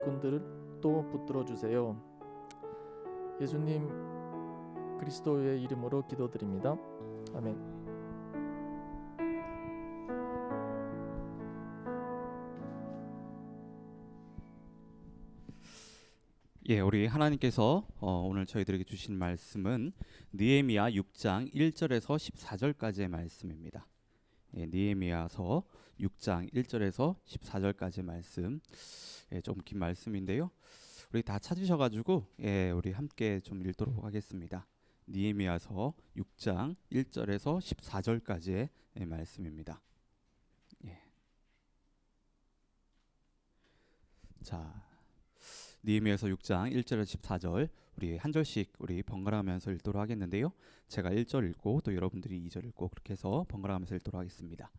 일꾼들을 또 붙들어 주세요. 예수님 그리스도의 이름으로 기도드립니다. 아멘. 예, 우리 하나님께서 오늘 저희들에게 주신 말씀은 느헤미야 6장 1절에서 14절까지의 말씀입니다. 예, 느헤미야서 6장 1절에서 14절까지의 말씀. 예, 좀 긴 말씀인데요. 우리 다 찾으셔가지고 우리 함께 좀 읽도록 하겠습니다. 느헤미야서 6장 1절에서 14절까지의 말씀입니다. 예. 자, 느헤미야서 6장 1절에서 14절 우리 한 절씩 우리 번갈아가면서 읽도록 하겠는데요. 제가 1절 읽고 또 여러분들이 2절 읽고 그렇게 해서 번갈아가면서 읽도록 하겠습니다.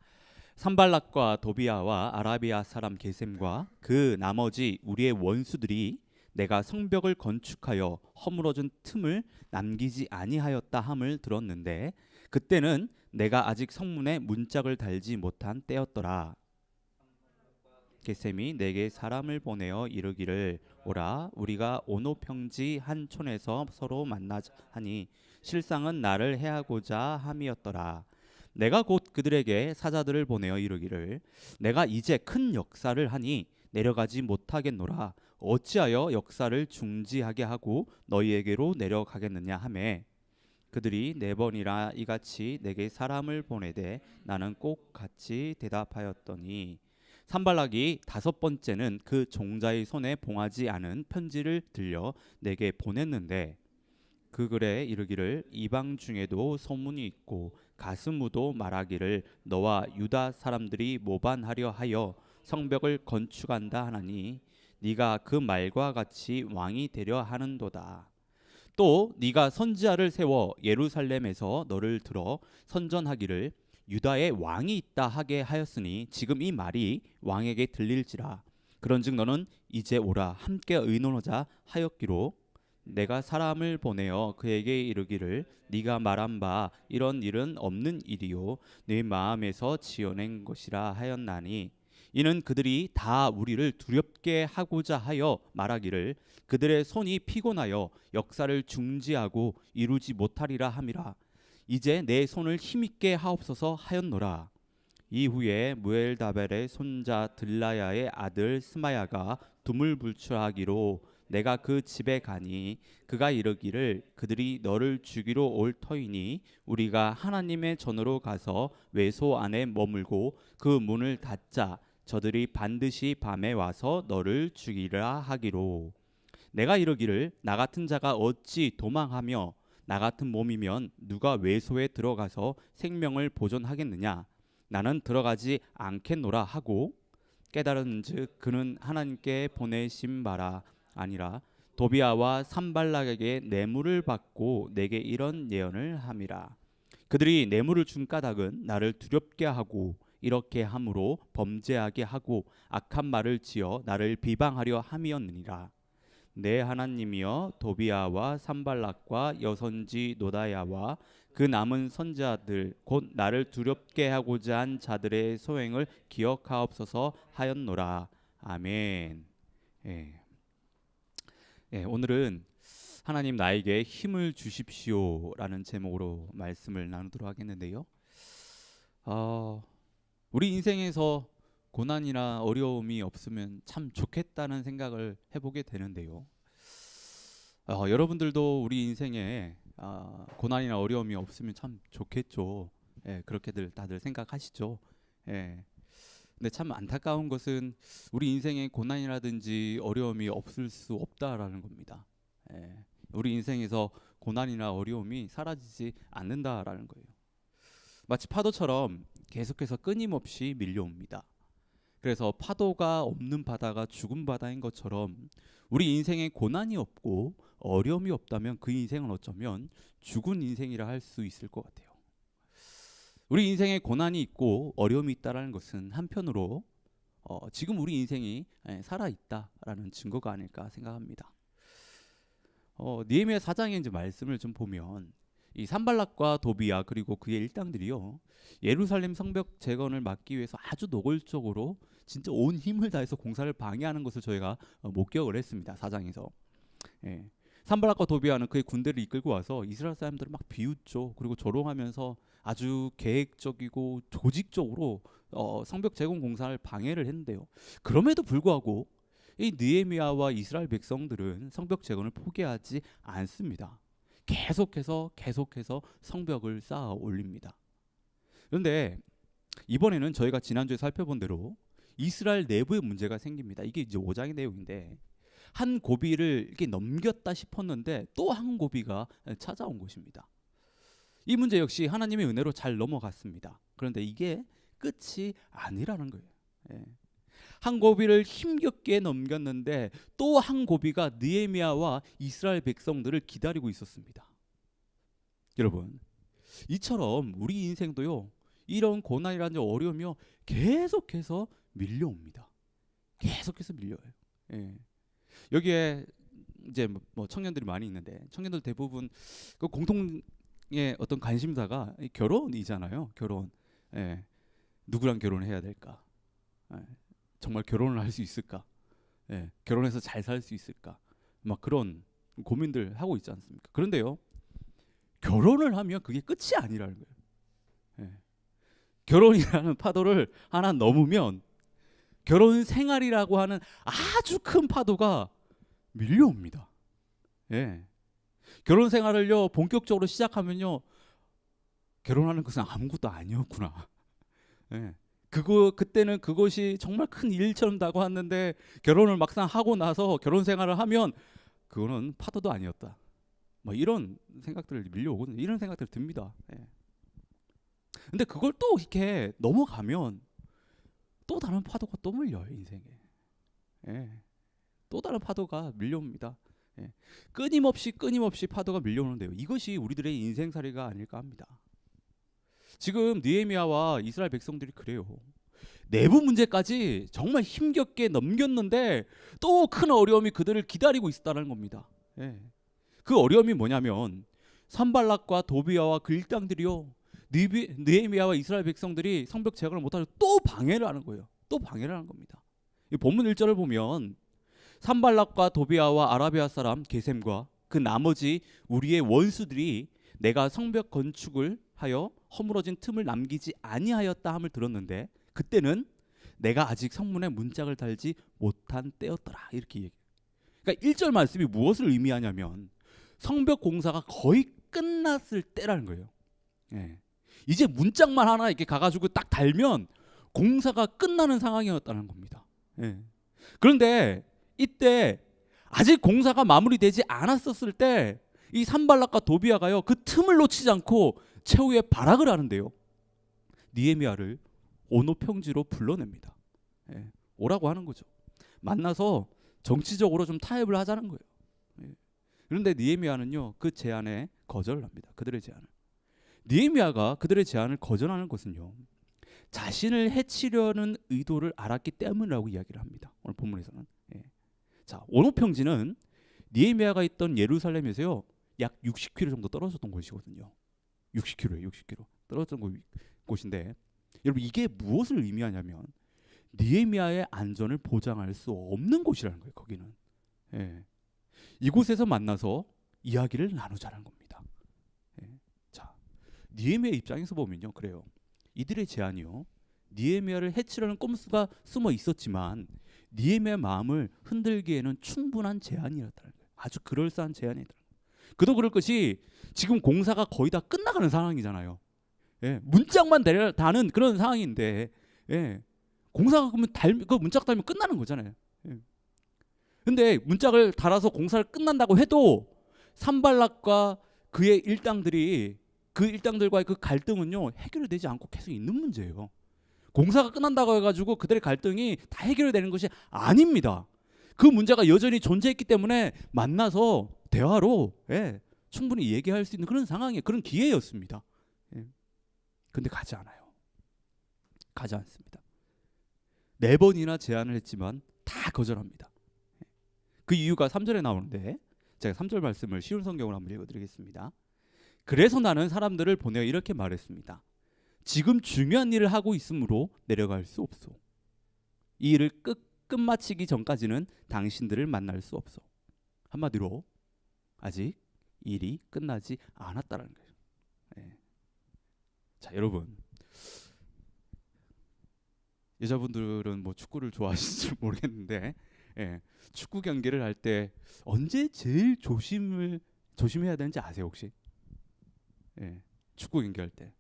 산발락과 도비아와 아라비아 사람 게셈과 그 나머지 우리의 원수들이 내가 성벽을 건축하여 허물어진 틈을 남기지 아니하였다 함을 들었는데 그때는 내가 아직 성문에 문짝을 달지 못한 때였더라. 게셈이 내게 사람을 보내어 이르기를 오라 우리가 오노평지 한 촌에서 서로 만나자 하니 실상은 나를 해하고자 함이었더라. 내가 곧 그들에게 사자들을 보내어 이르기를 내가 이제 큰 역사를 하니 내려가지 못하겠노라. 어찌하여 역사를 중지하게 하고 너희에게로 내려가겠느냐 하매 그들이 4번이나 이같이 내게 사람을 보내되 나는 꼭 같이 대답하였더니 산발락이 5번째는 그 종자의 손에 봉하지 않은 편지를 들려 내게 보냈는데 그 글에 이르기를 이방 중에도 소문이 있고 가스무도 말하기를 너와 유다 사람들이 모반하려 하여 성벽을 건축한다 하나니 네가 그 말과 같이 왕이 되려 하는도다. 또 네가 선지자를 세워 예루살렘에서 너를 들어 선전하기를 유다에 왕이 있다 하게 하였으니 지금 이 말이 왕에게 들릴지라. 그런즉 너는 이제 오라 함께 의논하자 하였기로 내가 사람을 보내어 그에게 이르기를 네가 말한 바 이런 일은 없는 일이요 네 마음에서 지어낸 것이라 하였나니 이는 그들이 다 우리를 두렵게 하고자 하여 말하기를 그들의 손이 피곤하여 역사를 중지하고 이루지 못하리라 함이라. 이제 내 손을 힘있게 하옵소서 하였노라. 이후에 무엘다벨의 손자 들라야의 아들 스마야가 두물불출하기로 내가 그 집에 가니 그가 이르기를 그들이 너를 죽이러 올 터이니 우리가 하나님의 전으로 가서 외소 안에 머물고 그 문을 닫자. 저들이 반드시 밤에 와서 너를 죽이라 하기로 내가 이르기를 나 같은 자가 어찌 도망하며 나 같은 몸이면 누가 외소에 들어가서 생명을 보존하겠느냐. 나는 들어가지 않겠노라 하고 깨달은즉 그는 하나님께 보내심 바라 아니라 도비아와 산발락에게 뇌물을 받고 내게 이런 예언을 함이라. 그들이 뇌물을 준 까닭은 나를 두렵게 하고 이렇게 함으로 범죄하게 하고 악한 말을 지어 나를 비방하려 함이었느니라. 내 하나님이여 도비아와 산발락과 여선지 노다야와 그 남은 선지자들 곧 나를 두렵게 하고자 한 자들의 소행을 기억하옵소서 하였노라. 아멘. 예. 오늘은 하나님 나에게 힘을 주십시오라는 제목으로 말씀을 나누도록 하겠는데요. 우리 인생에서 고난이나 어려움이 없으면 참 좋겠다는 생각을 해보게 되는데요. 여러분들도 우리 인생에 고난이나 어려움이 없으면 참 좋겠죠. 그렇게들 다들 생각하시죠. 근데 참 안타까운 것은 우리 인생에 고난이라든지 어려움이 없을 수 없다라는 겁니다. 우리 인생에서 고난이나 어려움이 사라지지 않는다라는 거예요. 마치 파도처럼 계속해서 끊임없이 밀려옵니다. 그래서 파도가 없는 바다가 죽은 바다인 것처럼 우리 인생에 고난이 없고 어려움이 없다면 그 인생은 어쩌면 죽은 인생이라 할 수 있을 것 같아요. 우리 인생에 고난이 있고 어려움이 있다는 것은 한편으로 지금 우리 인생이 살아있다라는 증거가 아닐까 생각합니다. 느헤미야 4장의 이제 말씀을 좀 보면 이 산발락과 도비야 그리고 그의 일당들이요, 예루살렘 성벽 재건을 막기 위해서 아주 노골적으로 진짜 온 힘을 다해서 공사를 방해하는 것을 저희가 목격을 했습니다. 4장에서. 예. 산발락과 도비야는 그의 군대를 이끌고 와서 이스라엘 사람들을 막 비웃죠. 그리고 조롱하면서 아주 계획적이고 조직적으로 성벽 재건 공사를 방해를 했는데요. 그럼에도 불구하고 이 느헤미야와 이스라엘 백성들은 성벽 재건을 포기하지 않습니다. 계속해서 성벽을 쌓아 올립니다. 그런데 이번에는 저희가 지난주에 살펴본 대로 이스라엘 내부에 문제가 생깁니다. 이게 이제 5장의 내용인데, 한 고비를 이렇게 넘겼다 싶었는데 또 한 고비가 찾아온 것입니다. 이 문제 역시 하나님의 은혜로 잘 넘어갔습니다. 그런데 이게 끝이 아니라는 거예요. 예. 한 고비를 힘겹게 넘겼는데 또 한 고비가 느헤미야와 이스라엘 백성들을 기다리고 있었습니다. 여러분, 이처럼 우리 인생도요, 이런 고난이라는 어려움이요, 계속해서 밀려옵니다. 계속해서 밀려요. 예. 여기에 이제 뭐 청년들이 많이 있는데, 청년들 대부분 그 공통의 어떤 관심사가 결혼이잖아요. 결혼. 예. 누구랑 결혼해야 될까? 예. 정말 결혼을 할 수 있을까? 예. 결혼해서 잘 살 수 있을까? 막 그런 고민들 하고 있지 않습니까? 그런데요, 결혼을 하면 그게 끝이 아니라는 거예요. 예. 결혼이라는 파도를 하나 넘으면 결혼 생활이라고 하는 아주 큰 파도가 밀려옵니다. 예. 결혼 생활을요, 본격적으로 시작하면요, 결혼하는 것은 아무것도 아니었구나. 예. 그때는 그것이 정말 큰 일처럼 다가왔는데 결혼을 막상 하고 나서 결혼 생활을 하면 그거는 파도도 아니었다. 뭐 이런 생각들을 밀려오거든요. 이런 생각들 듭니다. 예. 근데 그걸 또 이렇게 넘어가면 또 다른 파도가 또 밀려요, 인생에. 예. 또 다른 파도가 밀려옵니다. 예. 끊임없이 파도가 밀려오는데요. 이것이 우리들의 인생살이가 아닐까 합니다. 지금 느헤미야와 이스라엘 백성들이 그래요. 내부 문제까지 정말 힘겹게 넘겼는데 또 큰 어려움이 그들을 기다리고 있다는 겁니다. 예. 그 어려움이 뭐냐면 산발락과 도비야와 그 일당들이요, 느헤미야와 이스라엘 백성들이 성벽 재건을 못하고 또 방해를 하는 거예요. 또 방해를 하는 겁니다. 이 본문 1절을 보면 산발락과 도비야와 아라비아 사람 게셈과 그 나머지 우리의 원수들이 내가 성벽 건축을 하여 허물어진 틈을 남기지 아니하였다 함을 들었는데 그때는 내가 아직 성문에 문짝을 달지 못한 때였더라. 이렇게 얘기해요. 그러니까 1절 말씀이 무엇을 의미하냐면 성벽 공사가 거의 끝났을 때라는 거예요. 예. 이제 문짝만 하나 이렇게 가가지고 딱 달면 공사가 끝나는 상황이었다는 겁니다. 예. 그런데 이때 아직 공사가 마무리되지 않았었을 때 이 산발락과 도비야가요, 그 틈을 놓치지 않고 최후의 발악을 하는데요, 느헤미야를 오노평지로 불러냅니다. 예. 오라고 하는 거죠. 만나서 정치적으로 좀 타협을 하자는 거예요. 예. 그런데 느헤미야는요, 그 제안에 거절을 합니다. 그들의 제안을. 느헤미야가 그들의 제안을 거절하는 것은요, 자신을 해치려는 의도를 알았기 때문이라고 이야기를 합니다. 오늘 본문에서는. 예. 자, 오노평지는 느헤미야가 있던 예루살렘에서요, 약 60km 정도 떨어졌던 곳이거든요. 60km예요. 60km 떨어졌던 곳인데, 여러분 이게 무엇을 의미하냐면 느헤미야의 안전을 보장할 수 없는 곳이라는 거예요. 거기는. 예. 이곳에서 만나서 이야기를 나누자는 겁니다. 예. 자, 느헤미야 입장에서 보면요, 그래요. 이들의 제안이요, 느헤미야를 해치려는 꼼수가 숨어 있었지만 느헤미야의 마음을 흔들기에는 충분한 제안이었다는 거예요. 아주 그럴싸한 제안이었다는 거예요. 그도 그럴 것이 지금 공사가 거의 다 끝나가는 상황이잖아요. 예, 문짝만 다는 그런 상황인데, 예, 공사가 그러면 그 문짝 달면 끝나는 거잖아요. 예. 근데 문짝을 달아서 공사를 끝난다고 해도 산발락과 그의 일당들이 그 일당들과의 그 갈등은요, 해결이 되지 않고 계속 있는 문제예요. 공사가 끝난다고 해가지고 그들의 갈등이 다 해결되는 것이 아닙니다. 그 문제가 여전히 존재했기 때문에 만나서 대화로, 예, 충분히 얘기할 수 있는 그런 상황이에요. 그런 기회였습니다. 예. 근데 가지 않아요. 가지 않습니다. 4번이나 제안을 했지만 다 거절합니다. 그 이유가 3절에 나오는데 제가 3절 말씀을 쉬운 성경으로 한번 읽어드리겠습니다. 그래서 나는 사람들을 보내어 이렇게 말했습니다. 지금 중요한 일을 하고 있으므로 내려갈 수 없소. 이 일을 끝마치기 전까지는 당신들을 만날 수 없어. 한마디로 아직 일이 끝나지 않았다는 거예요. 네. 자, 여러분, 여자분들은 뭐 축구를 좋아하실지 모르겠는데, 축구 경기를 할 때 언제 제일 조심해야 되는지 아세요 혹시? 축구 경기할 때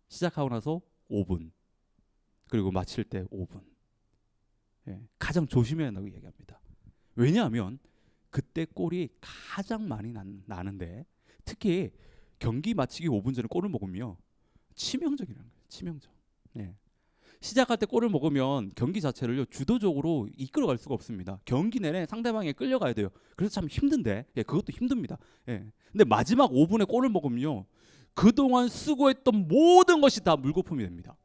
시작하고 나서 5분, 그리고 마칠 때 5분, 가장 조심해야 한다고 얘기합니다. 왜냐하면 그때 골이 가장 많이 나는데, 특히 경기 마치기 5분 전에 골을 먹으면 치명적이라는 거예요. 치명적. 시작할 때 골을 먹으면 경기 자체를 주도적으로 이끌어갈 수가 없습니다. 경기 내내 상대방에 끌려가야 돼요. 그래서 참 힘든데, 그것도 힘듭니다. 근데 마지막 5분에 골을 먹으면요, 그동안 수고했던 모든 것이 다 물거품이 됩니다.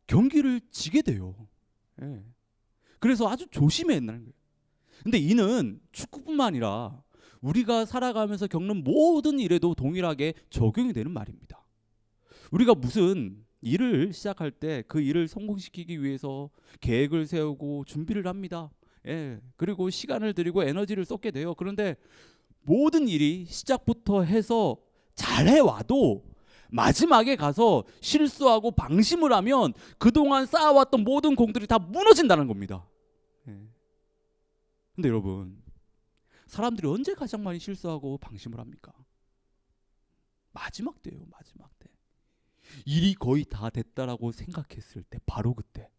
경기를 지게 돼요. 그래서 아주 조심해야 한다는 거예요. 근데 이는 축구뿐만 아니라 우리가 살아가면서 겪는 모든 일에도 동일하게 적용이 되는 말입니다. 우리가 무슨 일을 시작할 때 그 일을 성공시키기 위해서 계획을 세우고 준비를 합니다. 그리고 시간을 들이고 에너지를 쏟게 돼요. 그런데 모든 일이 시작부터 해서 잘해와도 마지막에 가서 실수하고 방심을 하면 그동안 쌓아왔던 모든 공들이 다 무너진다는 겁니다. 근데 여러분, 사람들이 언제 가장 많이 실수하고 방심을 합니까? 마지막 때예요. 마지막 때. 일이 거의 다 됐다라고 생각했을 때, 바로 그때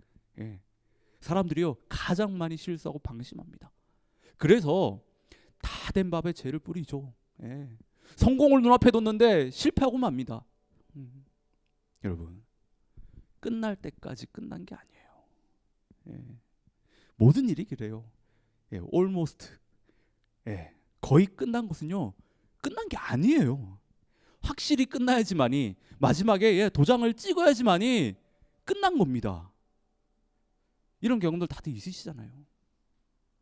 사람들이요 가장 많이 실수하고 방심합니다. 그래서 다 된 밥에 죄를 뿌리죠. 성공을 눈앞에 뒀는데 실패하고 맙니다. 여러분, 끝날 때까지 끝난 게 아니에요. 모든 일이 그래요. almost, 거의 끝난 것은요 끝난 게 아니에요. 확실히 끝나야지만이, 마지막에 도장을 찍어야지만이 끝난 겁니다. 이런 경험들 다들 있으시잖아요.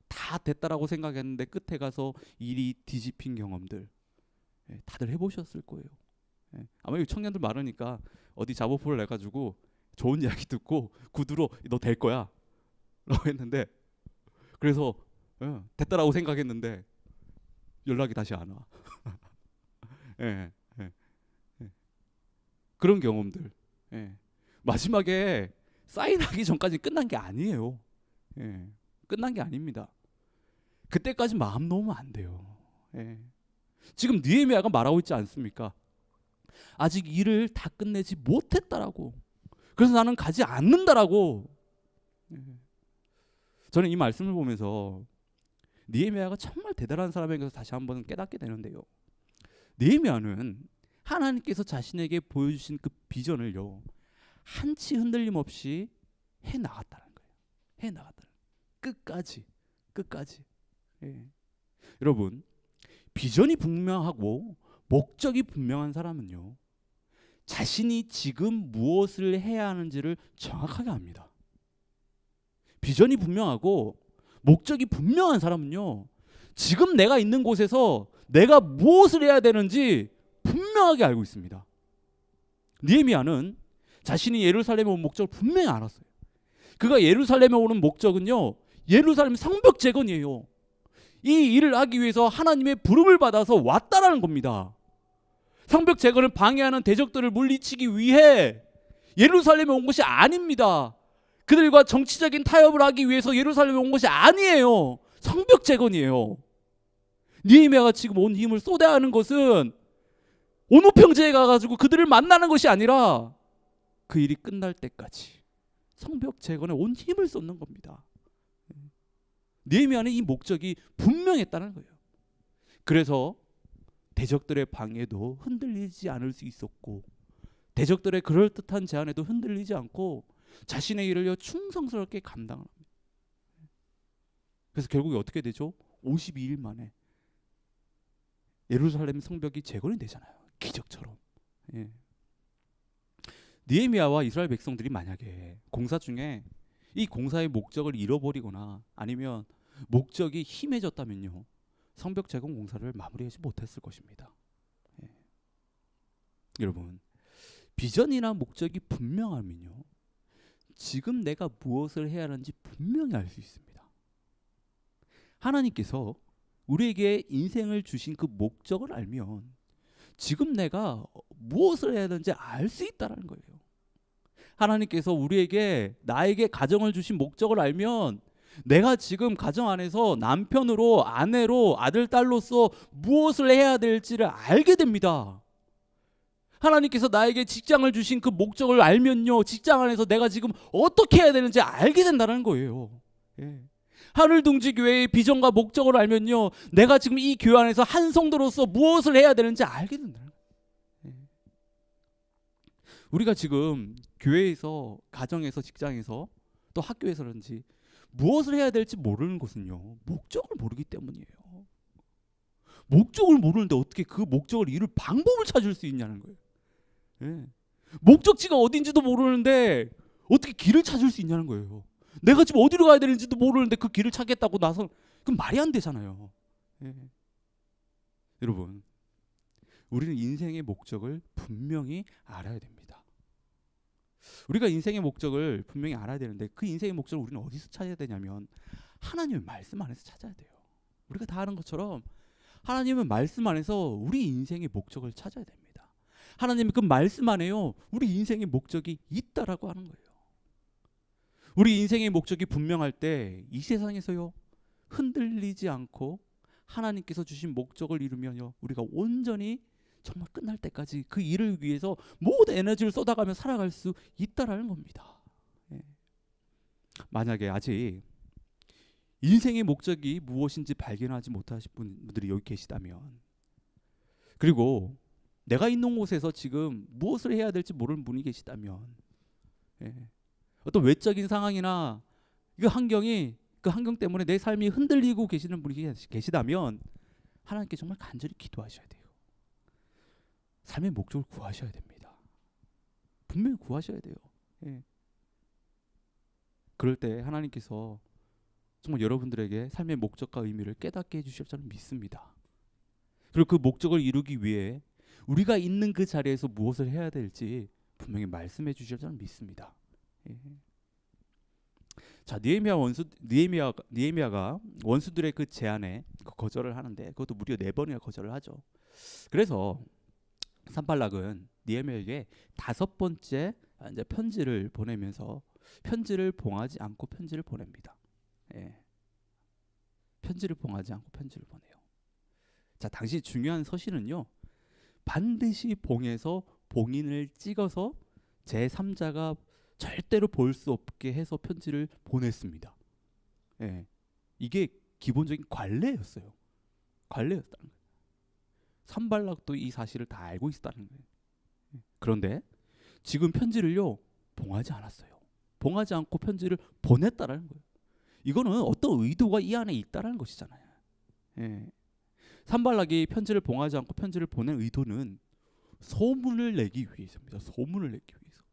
다 됐다라고 생각했는데 끝에 가서 일이 뒤집힌 경험들 다들 해보셨을 거예요. 아마 여기 청년들 많으니까 어디 잡어포를 내가지고 좋은 이야기 듣고 구두로 너 될 거야 라고 했는데, 그래서 됐다라고 생각했는데 연락이 다시 안 와. 그런 경험들, 마지막에 사인하기 전까지 끝난 게 아니에요. 끝난 게 아닙니다. 그때까지 마음 놓으면 안 돼요. 지금 느헤미야가 말하고 있지 않습니까? 아직 일을 다 끝내지 못했다라고. 그래서 나는 가지 않는다라고. 저는 이 말씀을 보면서 느헤미야가 정말 대단한 사람인 것을 다시 한번 깨닫게 되는데요. 느헤미야는 하나님께서 자신에게 보여주신 그 비전을요 한치 흔들림 없이 해 나갔다는 거예요. 해 나갔다는 끝까지. 여러분, 비전이 분명하고 목적이 분명한 사람은요 자신이 지금 무엇을 해야 하는지를 정확하게 압니다. 비전이 분명하고 목적이 분명한 사람은요 지금 내가 있는 곳에서 내가 무엇을 해야 되는지 분명하게 알고 있습니다. 느헤미야는 자신이 예루살렘에 온 목적을 분명히 알았어요. 그가 예루살렘에 오는 목적은요 예루살렘 성벽 재건이에요. 이 일을 하기 위해서 하나님의 부름을 받아서 왔다라는 겁니다. 성벽 재건을 방해하는 대적들을 물리치기 위해 예루살렘에 온 것이 아닙니다. 그들과 정치적인 타협을 하기 위해서 예루살렘에 온 것이 아니에요. 성벽 재건이에요. 느헤미야가 지금 온 힘을 쏟아야 하는 것은 온오평지에 가가지고 그들을 만나는 것이 아니라 그 일이 끝날 때까지 성벽 재건에 온 힘을 쏟는 겁니다. 느헤미야는 이 목적이 분명했다는 거예요. 그래서 대적들의 방해도 흔들리지 않을 수 있었고, 대적들의 그럴듯한 제안에도 흔들리지 않고 자신의 일을 충성스럽게 감당합니다. 그래서 결국에 어떻게 되죠? 52일 만에 예루살렘 성벽이 재건이 되잖아요. 기적처럼. 느헤미야와 이스라엘 백성들이 만약에 공사 중에 이 공사의 목적을 잃어버리거나 아니면 목적이 희미해졌다면요 성벽 재건 공사를 마무리하지 못했을 것입니다. 예. 여러분, 비전이나 목적이 분명하면요, 지금 내가 무엇을 해야 하는지 분명히 알 수 있습니다. 하나님께서 우리에게 인생을 주신 그 목적을 알면 지금 내가 무엇을 해야 되는지 알 수 있다는 거예요. 하나님께서 우리에게, 나에게 가정을 주신 목적을 알면 내가 지금 가정 안에서 남편으로, 아내로, 아들, 딸로서 무엇을 해야 될지를 알게 됩니다. 하나님께서 나에게 직장을 주신 그 목적을 알면요, 직장 안에서 내가 지금 어떻게 해야 되는지 알게 된다는 거예요. 예. 하늘둥지교회의 비전과 목적을 알면요, 내가 지금 이 교회 안에서 한 성도로서 무엇을 해야 되는지 알게 된다는 거예요. 예. 우리가 지금 교회에서, 가정에서, 직장에서, 또 학교에서든지 무엇을 해야 될지 모르는 것은요, 목적을 모르기 때문이에요. 목적을 모르는데 어떻게 그 목적을 이룰 방법을 찾을 수 있냐는 거예요. 예. 목적지가 어딘지도 모르는데 어떻게 길을 찾을 수 있냐는 거예요. 내가 지금 어디로 가야 되는지도 모르는데 그 길을 찾겠다고 나서, 그럼 말이 안 되잖아요. 예. 여러분, 우리는 인생의 목적을 분명히 알아야 됩니다. 우리가 인생의 목적을 분명히 알아야 되는데, 그 인생의 목적을 우리는 어디서 찾아야 되냐면 하나님의 말씀 안에서 찾아야 돼요. 우리가 다 아는 것처럼 하나님의 말씀 안에서 우리 인생의 목적을 찾아야 됩니다. 하나님의 그 말씀 안에요, 우리 인생의 목적이 있다라고 하는 거예요. 우리 인생의 목적이 분명할 때 이 세상에서요, 흔들리지 않고 하나님께서 주신 목적을 이루면요, 우리가 온전히 정말 끝날 때까지 그 일을 위해서 모든 에너지를 쏟아가며 살아갈 수 있다라는 겁니다. 예. 만약에 아직 인생의 목적이 무엇인지 발견하지 못하신 분들이 여기 계시다면, 그리고 내가 있는 곳에서 지금 무엇을 해야 될지 모르는 분이 계시다면, 예, 어떤 외적인 상황이나 그 환경이, 그 환경 때문에 내 삶이 흔들리고 계시는 분이 계시다면 하나님께 정말 간절히 기도하셔야 돼요. 삶의 목적을 구하셔야 됩니다. 분명히 구하셔야 돼요. 예. 그럴 때 하나님께서 정말 여러분들에게 삶의 목적과 의미를 깨닫게 해주실 저는 믿습니다. 그리고 그 목적을 이루기 위해 우리가 있는 그 자리에서 무엇을 해야 될지 분명히 말씀해 주실 저는 믿습니다. 예. 자, 느헤미야가 원수들의 그 제안에 거절을 하는데, 그것도 무려 4번이나 거절을 하죠. 그래서 산발락은 느헤미야에게 5번째 이제 편지를 보내면서, 편지를 봉하지 않고 편지를 보냅니다. 예. 편지를 봉하지 않고 편지를 보내요. 자, 당시 중요한 서신은요, 반드시 봉해서 봉인을 찍어서 제3자가 절대로 볼 수 없게 해서 편지를 보냈습니다. 예. 이게 기본적인 관례였어요. 관례였다는 거예요. 산발락도 이 사실을 다 알고 있었다는 거예요. 예. 그런데 지금 편지를요, 봉하지 않았어요. 봉하지 않고 편지를 보냈다라는 거예요. 이거는 어떤 의도가 이 안에 있다라는 것이잖아요. 예. 산발락이 편지를 봉하지 않고 편지를 보낸 의도는 소문을 내기 위해서입니다. 소문을 내기 위해서.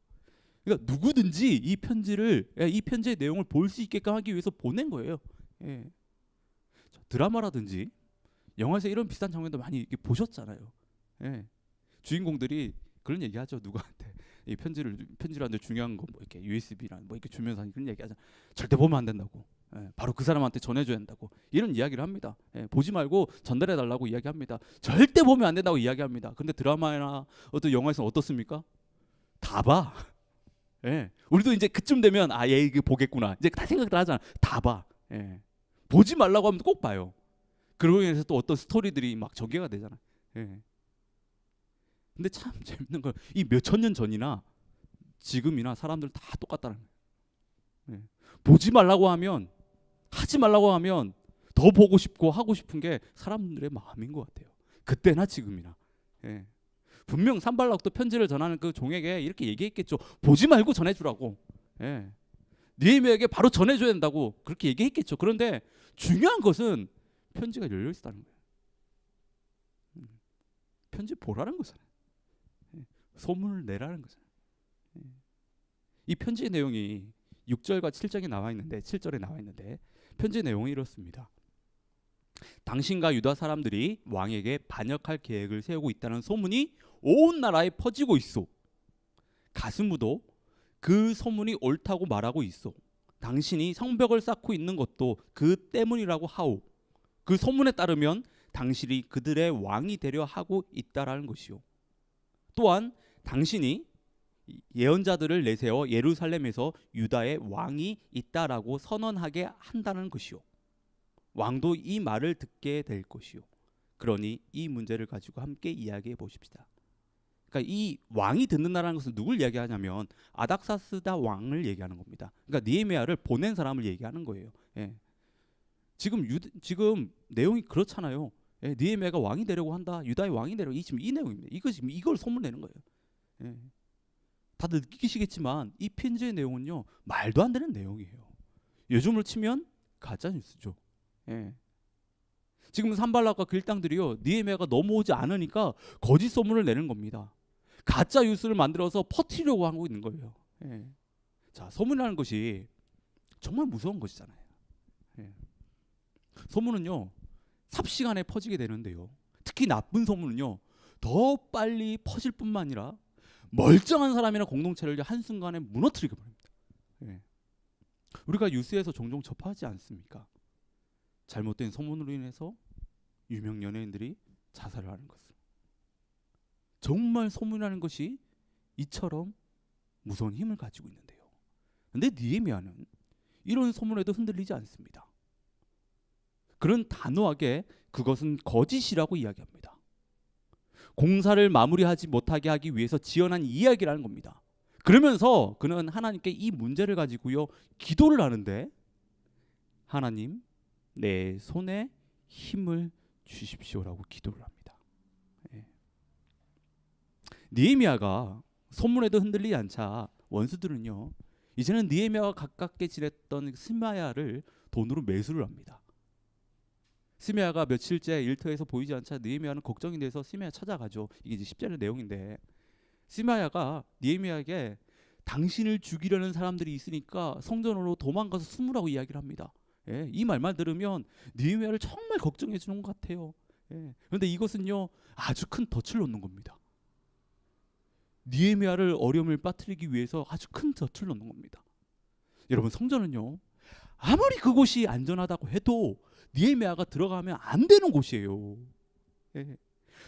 그러니까 누구든지 이 편지의 내용을 볼 수 있게끔 하기 위해서 보낸 거예요. 예. 드라마라든지 영화에서 이런 비슷한 장면도 많이 이렇게 보셨잖아요. 예. 주인공들이 그런 얘기하죠. 누구한테 이 편지라는데 중요한 거 뭐 이렇게 USB랑 뭐 이렇게 주면서 그런 얘기하잖아. 절대 보면 안 된다고. 예. 바로 그 사람한테 전해줘야 된다고. 이런 이야기를 합니다. 예. 보지 말고 전달해 달라고 이야기합니다. 절대 보면 안 된다고 이야기합니다. 근데 드라마나 어떤 영화에서 어떻습니까? 다 봐. 예. 우리도 이제 그쯤 되면 얘 이거 보겠구나. 이제 다 생각을 하잖아. 다 봐. 예. 보지 말라고 하면 꼭 봐요. 그러고 인해서 또 어떤 스토리들이 막 전개가 되잖아. 예. 근데 참 재밌는 건 이 몇천 년 전이나 지금이나 사람들 다 똑같다는 거예요. 예. 보지 말라고 하면, 하지 말라고 하면 더 보고 싶고 하고 싶은 게 사람들의 마음인 것 같아요. 그때나 지금이나. 예. 분명 산발락도 편지를 전하는 그 종에게 이렇게 얘기했겠죠. 보지 말고 전해주라고. 예. 느헤미야에게 바로 전해줘야 된다고 그렇게 얘기했겠죠. 그런데 중요한 것은 편지가 열려 있다는 거예요. 편지 보라는 거잖아요. 예. 소문을 내라는 거잖아요. 예. 이 편지의 내용이 6절과 7절에 나와 있는데, 7절에 나와 있는데 편지의 내용이 이렇습니다. 당신과 유다 사람들이 왕에게 반역할 계획을 세우고 있다는 소문이 온 나라에 퍼지고 있어. 가스무도 그 소문이 옳다고 말하고 있어. 당신이 성벽을 쌓고 있는 것도 그 때문이라고 하오. 그 소문에 따르면 당신이 그들의 왕이 되려 하고 있다라는 것이요. 또한 당신이 예언자들을 내세워 예루살렘에서 유다의 왕이 있다라고 선언하게 한다는 것이요. 왕도 이 말을 듣게 될 것이요. 그러니 이 문제를 가지고 함께 이야기해 보십시다. 그러니까 이 왕이 듣는다라는 것은 누굴 이야기하냐면 아닥사스다 왕을 얘기하는 겁니다. 그러니까 느헤미야를 보낸 사람을 얘기하는 거예요. 예. 지금 내용이 그렇잖아요. 예, 느헤미야가 왕이 되려고 한다. 유다의 왕이 되려고 지금 이 내용입니다. 지금 이걸 소문내는 거예요. 예. 다들 느끼시겠지만 이 편지의 내용은요 말도 안 되는 내용이에요. 요즘으로 치면 가짜 뉴스죠. 예. 지금 산발락과 그 일당들이요 느헤미야가 넘어오지 않으니까 거짓 소문을 내는 겁니다. 가짜 뉴스를 만들어서 퍼뜨리려고 하고 있는 거예요. 예. 자, 소문이라는 것이 정말 무서운 것이잖아요. 예. 소문은요 삽시간에 퍼지게 되는데요. 특히 나쁜 소문은요 더 빨리 퍼질 뿐만 아니라 멀쩡한 사람이나 공동체를 한순간에 무너뜨리게 버립니다. 예. 우리가 뉴스에서 종종 접하지 않습니까? 잘못된 소문으로 인해서 유명 연예인들이 자살을 하는 것을. 정말 소문이라는 것이 이처럼 무서운 힘을 가지고 있는데요. 그런데 느헤미야는 이런 소문에도 흔들리지 않습니다. 그런 단호하게 그것은 거짓이라고 이야기합니다. 공사를 마무리하지 못하게 하기 위해서 지어낸 이야기라는 겁니다. 그러면서 그는 하나님께 이 문제를 가지고요 기도를 하는데 하나님 내 손에 힘을 주십시오라고 기도를 합니다. 예. 느헤미야가 소문에도 흔들리지 않자 원수들은요 이제는 느헤미야와 가깝게 지냈던 스마야를 돈으로 매수를 합니다. 스마야가 며칠째 일터에서 보이지 않자 느헤미야는 걱정이 돼서 스마야 찾아가죠. 이게 이제 10절의 내용인데 스마야가 느헤미야에게 당신을 죽이려는 사람들이 있으니까 성전으로 도망가서 숨으라고 이야기를 합니다. 예, 이 말만 들으면 느헤미야를 정말 걱정해 주는 것 같아요. 예, 그런데 이것은요 아주 큰 덫을 놓는 겁니다. 느헤미야를 어려움을 빠뜨리기 위해서 아주 큰 덫을 놓는 겁니다. 여러분 성전은요 아무리 그곳이 안전하다고 해도 느헤미야가 들어가면 안 되는 곳이에요. 예.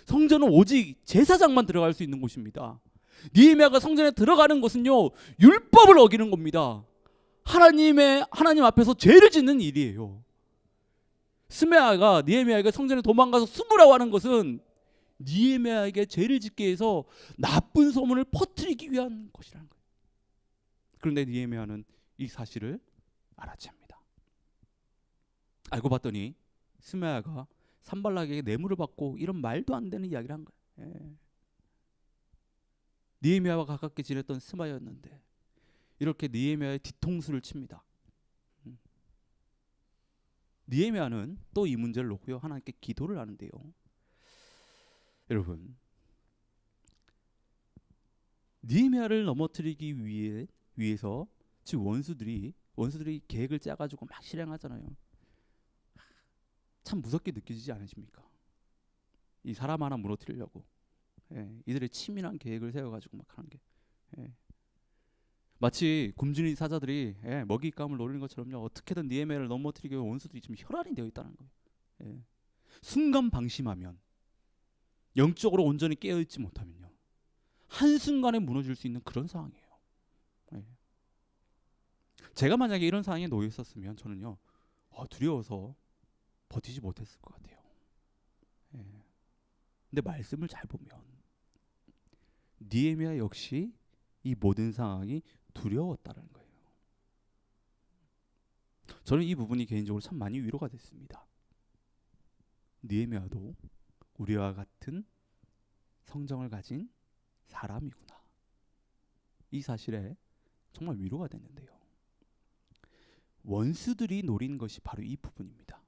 성전은 오직 제사장만 들어갈 수 있는 곳입니다. 느헤미야가 성전에 들어가는 것은요 율법을 어기는 겁니다. 하나님 앞에서 죄를 짓는 일이에요. 스마야가 느헤미야에게 성전에 도망가서 숨으라고 하는 것은 느헤미야에게 죄를 짓게 해서 나쁜 소문을 퍼뜨리기 위한 것이라는 거예요. 그런데 느헤미야는 이 사실을 알아챕니다. 알고 봤더니 스마야가 산발락에게 뇌물을 받고 이런 말도 안 되는 이야기를 한 거예요. 예. 느헤미야와 가깝게 지냈던 스마야였는데 이렇게 느헤미야의 뒤통수를 칩니다. 느헤미야는 또 이 문제를 놓고요 하나님께 기도를 하는데요. 여러분 느헤미야를 넘어뜨리기 위해서 지금 원수들이 계획을 짜가지고 막 실행하잖아요. 참 무섭게 느껴지지 않으십니까? 이 사람 하나 무너뜨리려고 이들의 치밀한 계획을 세워가지고 막 하는 게 마치 굶주린 사자들이 먹잇감을 노리는 것처럼요 어떻게든 느헤미야를 넘어뜨리기 위해 원수들이 지금 혈안이 되어 있다는 거예요. 순간 방심하면 영적으로 온전히 깨어있지 못하면요 한순간에 무너질 수 있는 그런 상황이에요. 제가 만약에 이런 상황에 놓여 있었으면 저는요 두려워서 버티지 못했을 것 같아요. 근데 말씀을 잘 보면 느헤미야 역시 이 모든 상황이 두려웠다는 거예요. 저는 이 부분이 개인적으로 참 많이 위로가 됐습니다. 느헤미야도 우리와 같은 성정을 가진 사람이구나. 이 사실에 정말 위로가 됐는데요. 원수들이 노린 것이 바로 이 부분입니다.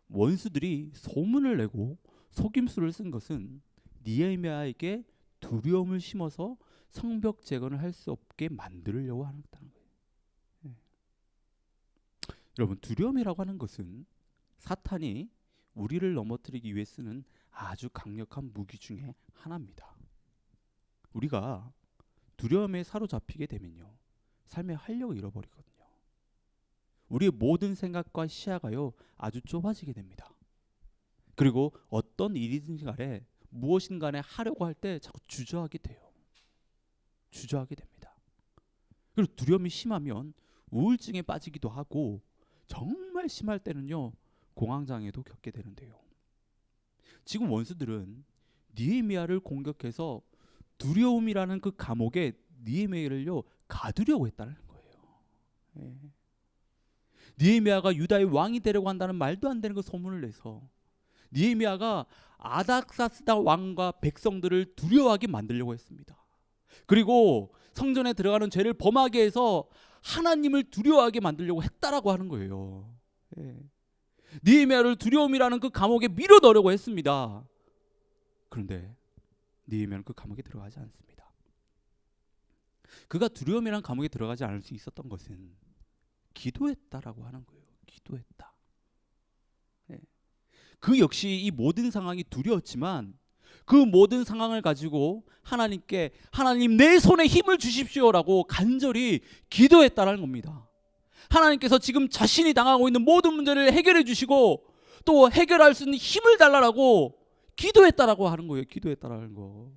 원수들이 소문을 내고 속임수를 쓴 것은 느헤미야에게 두려움을 심어서 성벽 재건을 할 수 없게 만들려고 한다는 거예요. 여러분 두려움이라고 하는 것은 사탄이 우리를 넘어뜨리기 위해 쓰는 아주 강력한 무기 중에 하나입니다. 우리가 두려움에 사로잡히게 되면요, 삶의 활력을 잃어버리거든요. 우리의 모든 생각과 시야가요 아주 좁아지게 됩니다. 그리고 어떤 일이든지 간에 무엇인간에 하려고 할 때 자꾸 주저하게 돼요. 주저하게 됩니다. 그리고 두려움이 심하면 우울증에 빠지기도 하고, 정말 심할 때는요 공황장애도 겪게 되는데요. 지금 원수들은 느헤미야를 공격해서 두려움이라는 그 감옥에 느헤미야를요 가두려고 했다는 거예요. 예. 느헤미야가 유다의 왕이 되려고 한다는 말도 안 되는 그 소문을 내서 느헤미야가 아닥사스다 왕과 백성들을 두려워하게 만들려고 했습니다. 그리고 성전에 들어가는 죄를 범하게 해서 하나님을 두려워하게 만들려고 했다라고 하는 거예요. 예. 느헤미야를 두려움이라는 그 감옥에 밀어 넣으려고 했습니다. 그런데 느헤미야는 그 감옥에 들어가지 않습니다. 그가 두려움이라는 감옥에 들어가지 않을 수 있었던 것은 기도했다라고 하는 거예요. 기도했다. 예. 그 역시 이 모든 상황이 두려웠지만 그 모든 상황을 가지고 하나님께 하나님 내 손에 힘을 주십시오라고 간절히 기도했다라는 겁니다. 하나님께서 지금 자신이 당하고 있는 모든 문제를 해결해 주시고 또 해결할 수 있는 힘을 달라고 기도했다라고 하는 거예요. 기도했다라는 거.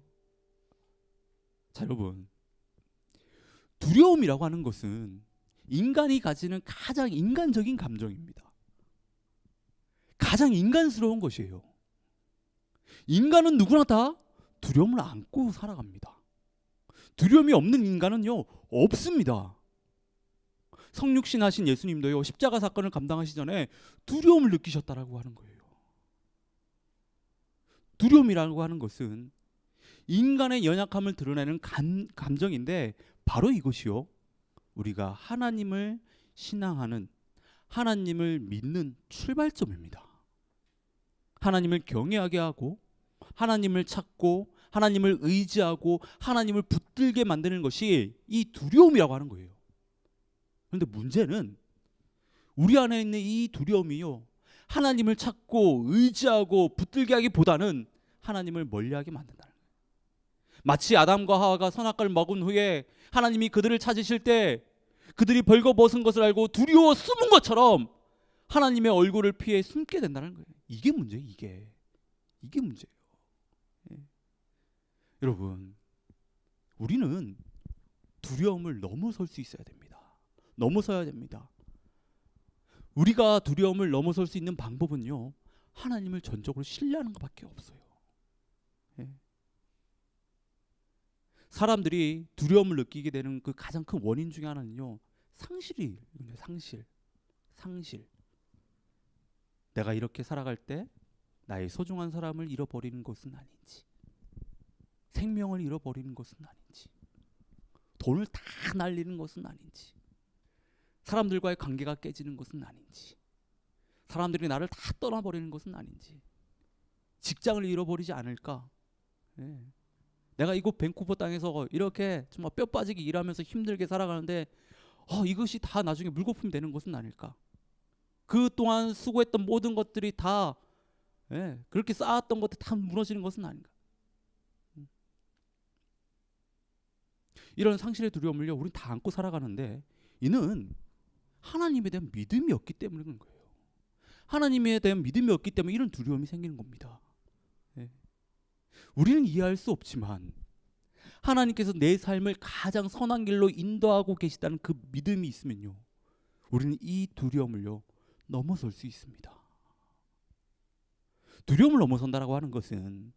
자, 여러분, 두려움이라고 하는 것은 인간이 가지는 가장 인간적인 감정입니다. 가장 인간스러운 것이에요. 인간은 누구나 다 두려움을 안고 살아갑니다. 두려움이 없는 인간은요 없습니다. 성육신 하신 예수님도요 십자가 사건을 감당하시기 전에 두려움을 느끼셨다라고 하는 거예요. 두려움이라고 하는 것은 인간의 연약함을 드러내는 감정인데 바로 이것이요 우리가 하나님을 신앙하는, 하나님을 믿는 출발점입니다. 하나님을 경외하게 하고 하나님을 찾고 하나님을 의지하고 하나님을 붙들게 만드는 것이 이 두려움이라고 하는 거예요. 그런데 문제는 우리 안에 있는 이 두려움이요 하나님을 찾고 의지하고 붙들게 하기보다는 하나님을 멀리하게 만든다는 거예요. 마치 아담과 하와가 선악과를 먹은 후에 하나님이 그들을 찾으실 때 그들이 벌거벗은 것을 알고 두려워 숨은 것처럼 하나님의 얼굴을 피해 숨게 된다는 거예요. 이게 문제예요. 이게 문제예요. 예. 여러분, 우리는 두려움을 넘어설 수 있어야 됩니다. 넘어서야 됩니다. 우리가 두려움을 넘어설 수 있는 방법은요 하나님을 전적으로 신뢰하는 것밖에 없어요. 예. 사람들이 두려움을 느끼게 되는 그 가장 큰 원인 중에 하나는요 상실. 내가 이렇게 살아갈 때 나의 소중한 사람을 잃어버리는 것은 아닌지, 생명을 잃어버리는 것은 아닌지, 돈을 다 날리는 것은 아닌지, 사람들과의 관계가 깨지는 것은 아닌지, 사람들이 나를 다 떠나버리는 것은 아닌지, 직장을 잃어버리지 않을까. 예. 내가 이곳 밴쿠버 땅에서 이렇게 정말 뼈 빠지게 일하면서 힘들게 살아가는데 이것이 다 나중에 물거품이 되는 것은 아닐까. 그 동안 수고했던 모든 것들이 다 그렇게 쌓았던 것들 다 무너지는 것은 아닌가. 이런 상실의 두려움을요 우리는 다 안고 살아가는데 이는 하나님에 대한 믿음이 없기 때문인 거예요. 하나님에 대한 믿음이 없기 때문에 이런 두려움이 생기는 겁니다. 우리는 이해할 수 없지만 하나님께서 내 삶을 가장 선한 길로 인도하고 계시다는 그 믿음이 있으면요 우리는 이 두려움을요 넘어설 수 있습니다. 두려움을 넘어선다라고 하는 것은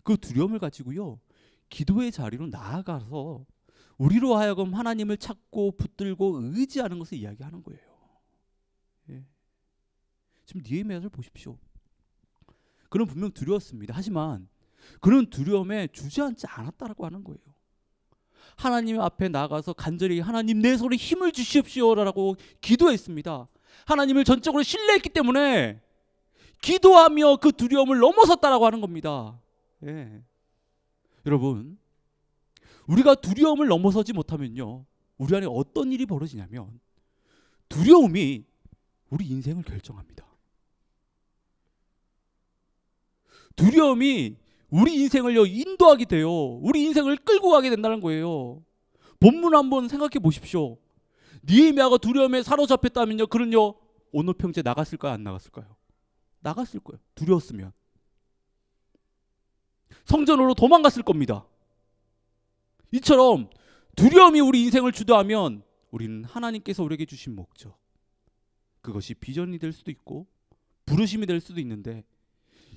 그 두려움을 가지고요 기도의 자리로 나아가서 우리로 하여금 하나님을 찾고 붙들고 의지하는 것을 이야기하는 거예요. 예. 지금 느헤미야를 보십시오. 그는 분명 두려웠습니다. 하지만 그는 두려움에 주저앉지 않았다라고 하는 거예요. 하나님 앞에 나가서 간절히 하나님 내 손에 힘을 주시옵시오라고 기도했습니다. 하나님을 전적으로 신뢰했기 때문에 기도하며 그 두려움을 넘어섰다라고 하는 겁니다. 예. 여러분, 우리가 두려움을 넘어서지 못하면요 우리 안에 어떤 일이 벌어지냐면 두려움이 우리 인생을 결정합니다. 두려움이 우리 인생을요 인도하게 돼요. 우리 인생을 끌고 가게 된다는 거예요. 본문 한번 생각해 보십시오. 느헤미야가 두려움에 사로잡혔다면요, 그는요 오노 평지에 나갔을까요, 안 나갔을까요? 나갔을 거예요. 두려웠으면 성전으로 도망갔을 겁니다. 이처럼 두려움이 우리 인생을 주도하면 우리는 하나님께서 우리에게 주신 목적, 그것이 비전이 될 수도 있고 부르심이 될 수도 있는데,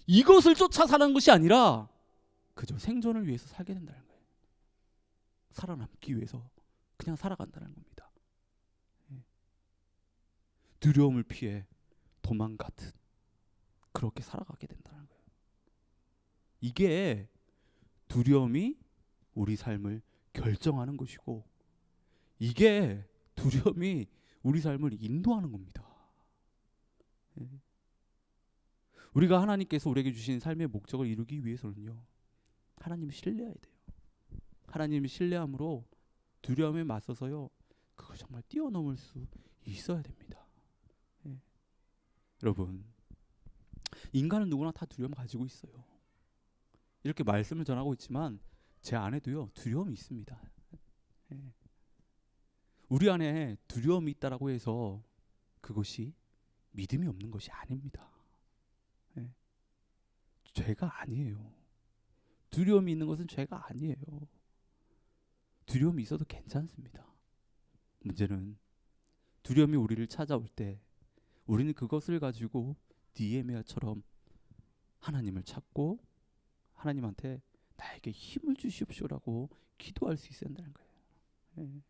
이것을 쫓아 사는 것이 아니라 그저 생존을 위해서 살게 된다는 거예요. 살아남기 위해서 그냥 살아간다는 겁니다. 두려움을 피해 도망가듯 그렇게 살아가게 된다는 거예요. 이게 두려움이 우리 삶을 결정하는 것이고, 이게 두려움이 우리 삶을 인도하는 겁니다. 우리가 하나님께서 우리에게 주신 삶의 목적을 이루기 위해서는요, 하나님을 신뢰해야 돼요. 하나님을 신뢰함으로 두려움에 맞서서요, 그걸 정말 뛰어넘을 수 있어야 됩니다. 여러분, 인간은 누구나 다 두려움 가지고 있어요. 이렇게 말씀을 전하고 있지만 제 안에도요 두려움이 있습니다. 우리 안에 두려움이 있다라고 해서 그것이 믿음이 없는 것이 아닙니다. 죄가 아니에요. 두려움이 있는 것은 죄가 아니에요. 두려움이 있어도 괜찮습니다. 문제는 두려움이 우리를 찾아올 때 우리는 그것을 가지고 느헤미야처럼 하나님을 찾고 하나님한테 나에게 힘을 주시옵소라고 기도할 수 있어야 한다는 거예요.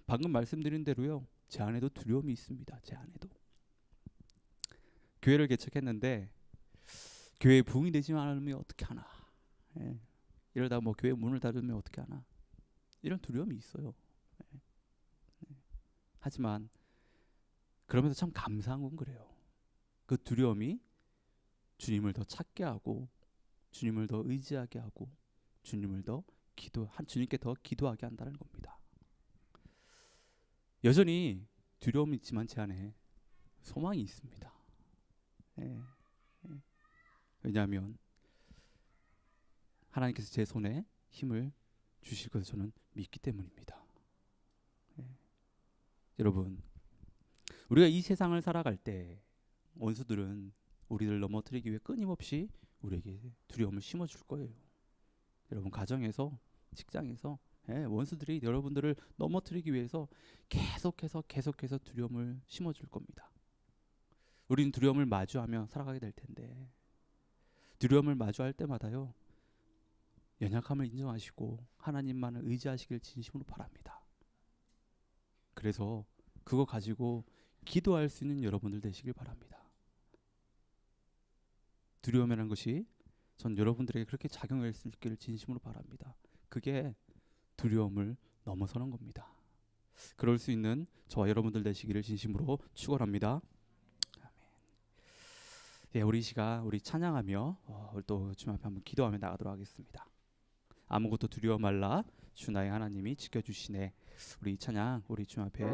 방금 말씀드린 대로요, 제 안에도 두려움이 있습니다. 제 안에도. 교회를 개척했는데 교회에 부흥이 되지 않으면 어떻게 하나, 이러다 뭐 교회 문을 닫으면 어떻게 하나, 이런 두려움이 있어요. 하지만 그러면서 참 감사한 건 그래요. 그 두려움이 주님을 더 찾게 하고 주님을 더 의지하게 하고 주님을 더 주님께 더 기도하게 한다는 겁니다. 여전히 두려움이 있지만 제 안에 소망이 있습니다. 왜냐하면 하나님께서 제 손에 힘을 주실 것을 저는 믿기 때문입니다. 여러분, 우리가 이 세상을 살아갈 때 원수들은 우리를 넘어뜨리기 위해 끊임없이 우리에게 두려움을 심어줄 거예요. 여러분, 가정에서, 직장에서 원수들이 여러분들을 넘어뜨리기 위해서 계속해서 두려움을 심어줄 겁니다. 우리는 두려움을 마주하며 살아가게 될 텐데, 두려움을 마주할 때마다요 연약함을 인정하시고 하나님만을 의지하시길 진심으로 바랍니다. 그래서 그거 가지고 기도할 수 있는 여러분들 되시길 바랍니다. 두려움이라는 것이 전 여러분들에게 그렇게 작용할 수 있기를 진심으로 바랍니다. 그게 두려움을 넘어서는 겁니다. 그럴 수 있는 저와 여러분들 되시기를 진심으로 축원합니다. 아멘. 우리 시간 우리 찬양하며 또 주님 앞에 한번 기도하며 나가도록 하겠습니다. 아무것도 두려워 말라, 주 나의 하나님이 지켜주시네. 우리 찬양 우리 주님 앞에